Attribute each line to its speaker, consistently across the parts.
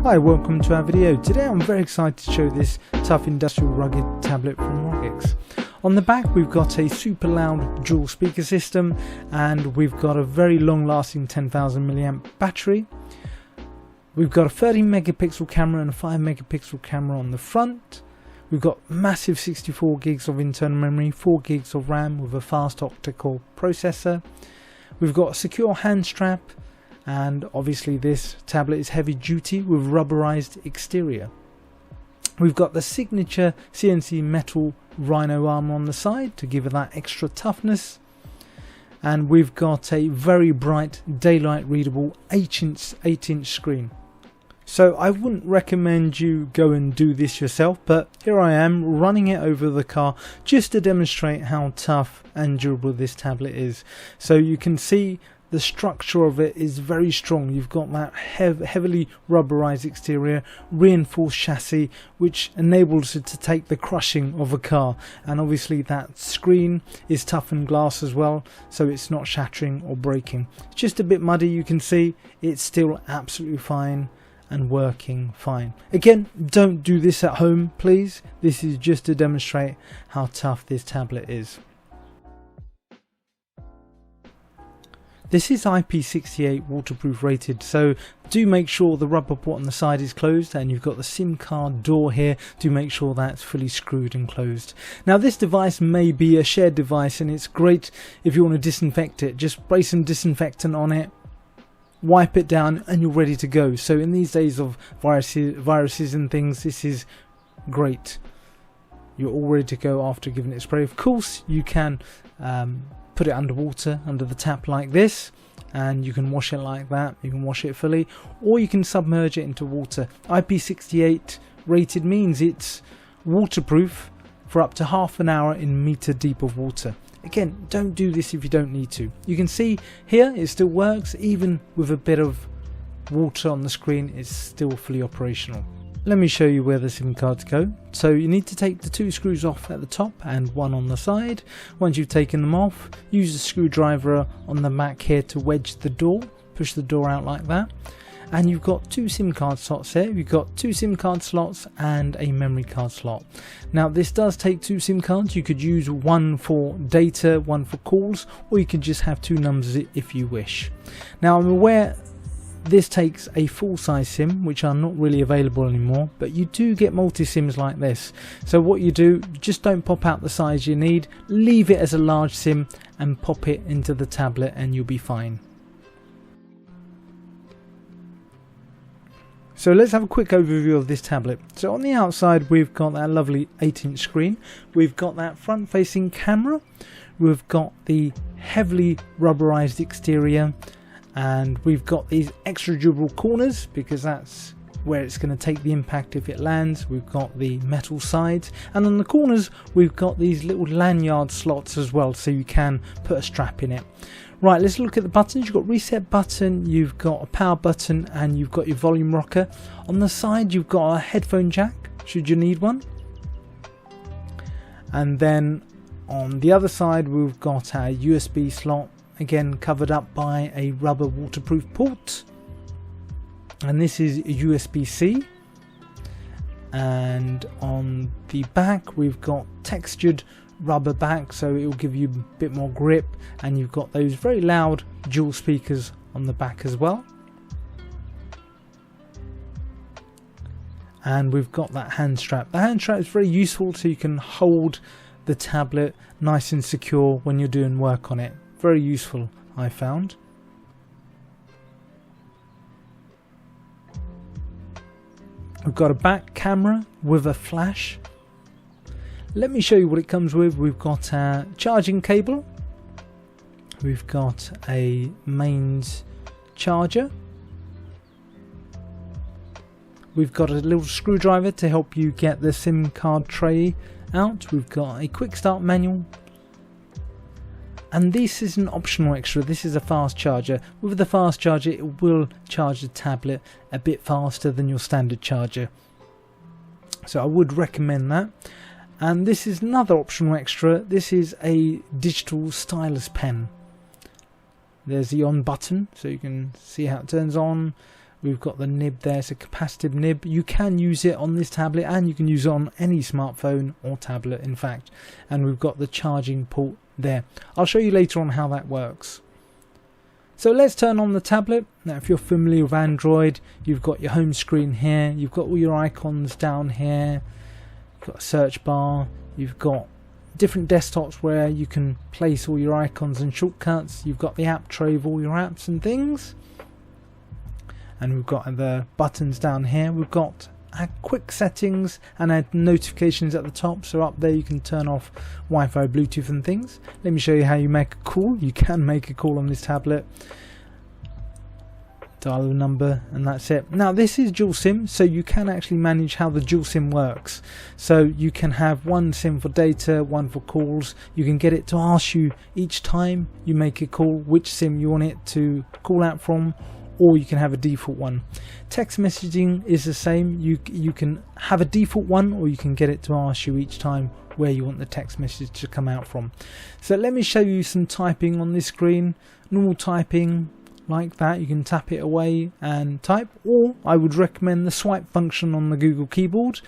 Speaker 1: Hi, welcome to our video. Today I'm very excited to show this tough industrial rugged tablet from Ruggex. On the back we've got a super loud dual speaker system, and we've got a very long lasting 10,000 mAh battery. We've got a 13 megapixel camera and a 5 megapixel camera on the front. We've got massive 64 gigs of internal memory, 4 gigs of RAM with a fast octa-core processor. We've got a secure hand strap, and obviously this tablet is heavy duty with rubberized exterior. We've got the signature CNC metal Rhino arm on the side to give it that extra toughness, and we've got a very bright daylight readable 8-inch screen. So I wouldn't recommend you go and do this yourself, but here I am running it over the car just to demonstrate how tough and durable this tablet is. So you can see the structure of it is very strong. You've got that heavily rubberized exterior, reinforced chassis, which enables it to take the crushing of a car, and obviously that screen is toughened glass as well, so it's not shattering or breaking. It's just a bit muddy, you can see. It's still absolutely fine and working fine. Again, don't do this at home, please. This is just to demonstrate how tough this tablet is. This is IP68 waterproof rated, so do make sure the rubber port on the side is closed, and you've got the SIM card door here. Do make sure that's fully screwed and closed. Now this device may be a shared device, and it's great if you want to disinfect it. Just spray some disinfectant on it, wipe it down, and you're ready to go. So in these days of viruses and things, this is great. You're all ready to go after giving it a spray. Of course you can put it underwater under the tap like this, and you can wash it like that. You can wash it fully, or you can submerge it into water. IP68 rated means it's waterproof for up to half an hour in meter deep of water. Again, don't do this if you don't need to. You can see here it still works, even with a bit of water on the screen. It's still fully operational. Let me show you where the SIM cards go. So you need to take the 2 screws off at the top and 1 on the side. Once you've taken them off, use the screwdriver on the back here to wedge the door, push the door out like that, and you've got 2 SIM card slots here. You've got 2 SIM card slots and a memory card slot. Now this does take 2 SIM cards. You could use one for data, one for calls, or you could just have 2 numbers if you wish. Now I'm aware this takes a full-size SIM, which are not really available anymore, but you do get multi-SIMs like this. So what you do, just don't pop out the size you need, leave it as a large SIM and pop it into the tablet and you'll be fine. So let's have a quick overview of this tablet. So on the outside we've got that lovely 8-inch screen, we've got that front-facing camera, we've got the heavily rubberized exterior, and we've got these extra durable corners because that's where it's going to take the impact if it lands. We've got the metal sides, and on the corners we've got these little lanyard slots as well, so you can put a strap in it. Right, let's look at the buttons. You've got reset button, you've got a power button, and you've got your volume rocker. On the side you've got a headphone jack should you need one, and then on the other side we've got a USB slot, again covered up by a rubber waterproof port, and this is USB-C. And on the back we've got textured rubber back, so it will give you a bit more grip, and you've got those very loud dual speakers on the back as well. And we've got that hand strap. The hand strap is very useful, so you can hold the tablet nice and secure when you're doing work on it. Very useful, I found. We've got a back camera with a flash. Let me show you what it comes with. We've got a charging cable, we've got a mains charger, we've got a little screwdriver to help you get the SIM card tray out, we've got a quick start manual, and this is an optional extra. This is a fast charger. With the fast charger it will charge the tablet a bit faster than your standard charger, so I would recommend that. And this is another optional extra. This is a digital stylus pen. There's the on button, so you can see how it turns on. We've got the nib there, it's a capacitive nib. You can use it on this tablet and you can use it on any smartphone or tablet in fact. And we've got the charging port there. I'll show you later on how that works. So let's turn on the tablet. Now if you're familiar with Android, you've got your home screen here, you've got all your icons down here, you've got a search bar, you've got different desktops where you can place all your icons and shortcuts, you've got the app tray of all your apps and things. And we've got the buttons down here. We've got our quick settings and our notifications at the top. So up there you can turn off Wi-Fi, Bluetooth and things. Let me show you how you make a call. You can make a call on this tablet. Dial a number and that's it. Now this is dual SIM, so you can actually manage how the dual SIM works. So you can have one SIM for data, one for calls. You can get it to ask you each time you make a call which SIM you want it to call out from, or you can have a default one. Text messaging is the same. You can have a default one, or you can get it to ask you each time where you want the text message to come out from. So let me show you some typing on this screen. Normal typing like that, you can tap it away and type, or I would recommend the swipe function on the Google keyboard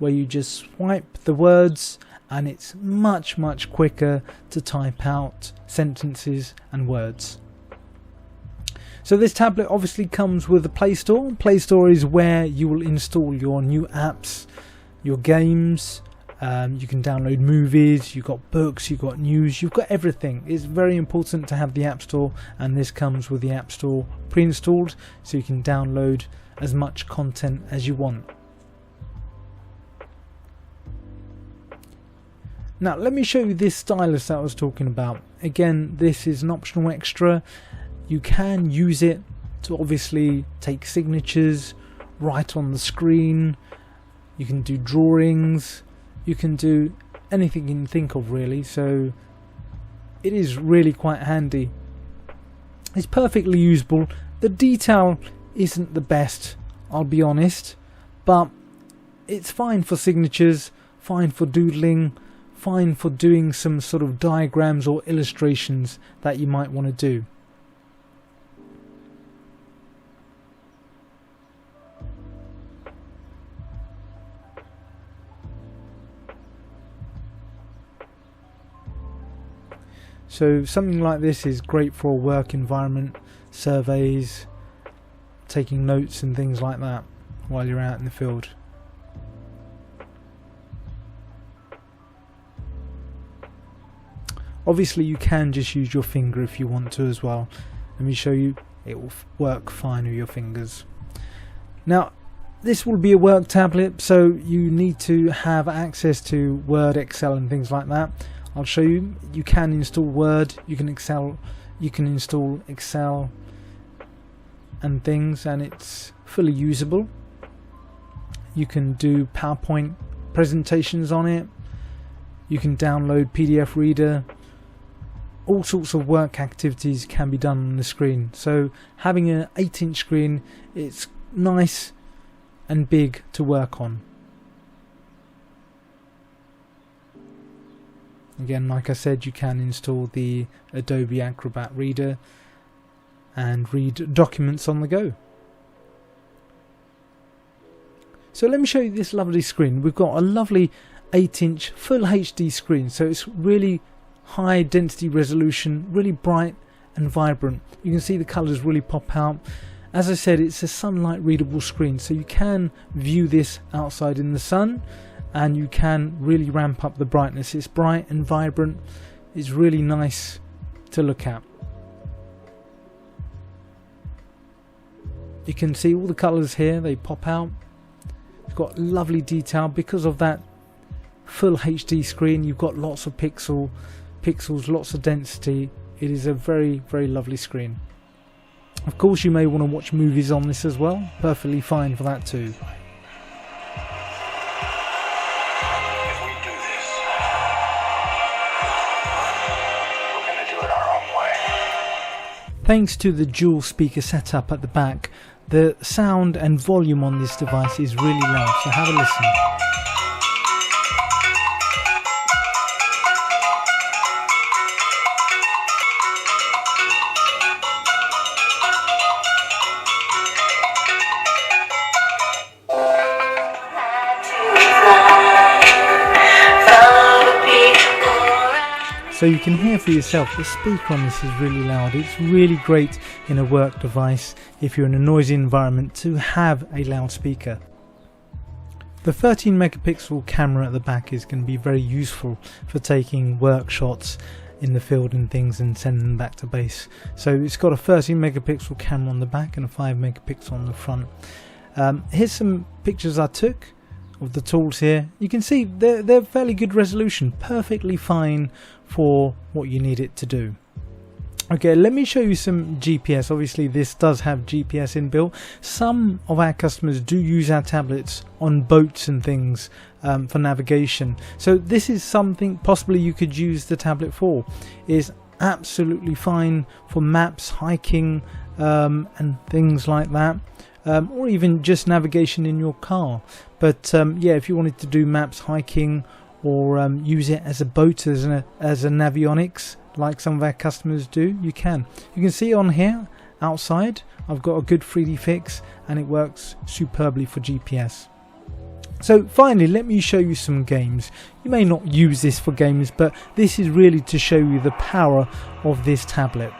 Speaker 1: where you just swipe the words and it's much quicker to type out sentences and words. So this tablet obviously comes with a Play Store. Play Store is where you will install your new apps, your games. You can download movies, you've got books, you've got news, you've got everything. It's very important to have the App Store, and this comes with the App Store pre-installed, so you can download as much content as you want. Now let me show you this stylus that I was talking about. Again, this is an optional extra. You can use it to obviously take signatures, write on the screen, you can do drawings, you can do anything you can think of really, so it is really quite handy. It's perfectly usable. The detail isn't the best, I'll be honest, but it's fine for signatures, fine for doodling, fine for doing some sort of diagrams or illustrations that you might want to do. So something like this is great for a work environment, surveys, taking notes and things like that while you're out in the field. Obviously you can just use your finger if you want to as well. Let me show you, it will work fine with your fingers. Now this will be a work tablet, so you need to have access to Word, Excel and things like that. I'll show you. You can install Word, you can install Excel and things, and it's fully usable. You can do PowerPoint presentations on it. You can download PDF reader. All sorts of work activities can be done on the screen. So having an 8-inch screen, it's nice and big to work on. Again, like I said, you can install the Adobe Acrobat Reader and read documents on the go. So let me show you this lovely screen. We've got a lovely 8-inch full HD screen, so it's really high density resolution, really bright and vibrant. You can see the colours really pop out. As I said, it's a sunlight readable screen, so you can view this outside in the sun and you can really ramp up the brightness. It's bright and vibrant. It's really nice to look at. You can see all the colours here, they pop out. It's got lovely detail because of that full HD screen. You've got lots of pixels, lots of density. It is a very, very lovely screen. Of course, you may want to watch movies on this as well. Perfectly fine for that too. Thanks to the dual speaker setup at the back, the sound and volume on this device is really loud, so have a listen. so you can hear for yourself. The speaker on this is really loud. It's really great in a work device if you're in a noisy environment to have a loudspeaker. The 13 megapixel camera at the back is going to be very useful for taking work shots in the field and things and sending them back to base. So it's got a 13 megapixel camera on the back and a 5 megapixel on the front. Here's some pictures I took of the tools here. You can see they're fairly good resolution, perfectly fine for what you need it to do. Okay, let me show you some GPS. Obviously this does have GPS inbuilt. Some of our customers do use our tablets on boats and things for navigation. So this is something possibly you could use the tablet for. It's absolutely fine for maps, hiking and things like that. Or even just navigation in your car. But yeah, if you wanted to do maps, hiking, or use it as a boat, as a navionics, like some of our customers do, you can. You can see on here, outside, I've got a good 3D fix, and it works superbly for GPS. So finally, let me show you some games. You may not use this for games, but this is really to show you the power of this tablet.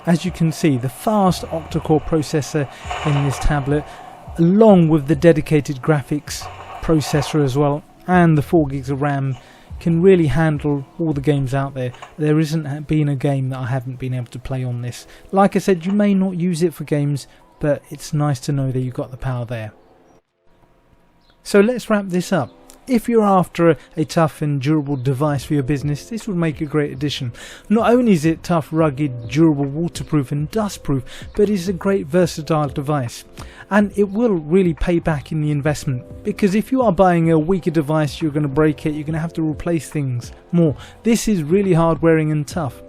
Speaker 1: As you can see, the fast octa-core processor in this tablet, along with the dedicated graphics processor as well, and the 4 gigs of RAM, can really handle all the games out there. There isn't been a game that I haven't been able to play on this. Like I said, you may not use it for games, but it's nice to know that you've got the power there. So let's wrap this up. If you're after a tough and durable device for your business, this would make a great addition. Not only is it tough, rugged, durable, waterproof and dustproof, but it's a great versatile device. And it will really pay back in the investment, because if you are buying a weaker device, you're going to break it, you're going to have to replace things more. This is really hard wearing and tough.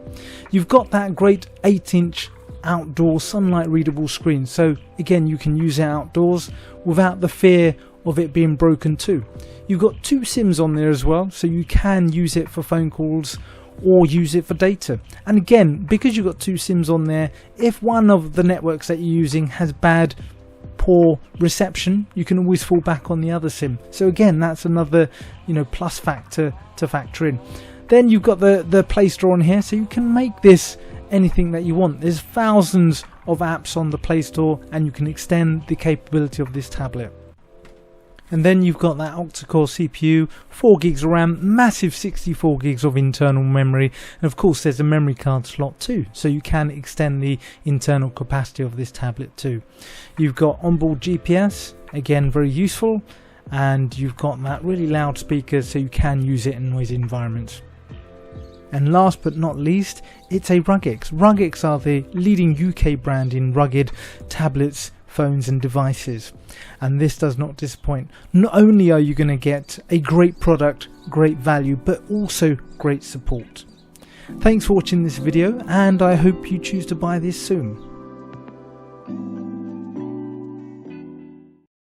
Speaker 1: You've got that great 8-inch outdoor sunlight readable screen, so again you can use it outdoors without the fear of it being broken too. You've got 2 SIMs on there as well, so you can use it for phone calls or use it for data. And again, because you've got 2 SIMs on there, if one of the networks that you're using has poor reception, you can always fall back on the other SIM. So again, that's another plus factor to factor in. Then you've got the Play Store on here, so you can make this anything that you want. There's thousands of apps on the Play Store, and you can extend the capability of this tablet. And then you've got that octa-core CPU, 4 gigs of RAM, massive 64 gigs of internal memory, and of course there's a memory card slot too, so you can extend the internal capacity of this tablet too. You've got onboard GPS, again very useful, and you've got that really loud speaker, so you can use it in noisy environments. And last but not least, it's a Ruggex. Ruggex are the leading UK brand in rugged tablets, phones and devices, and this does not disappoint. Not only are you going to get a great product, great value, but also great support. Thanks for watching this video, and I hope you choose to buy this soon.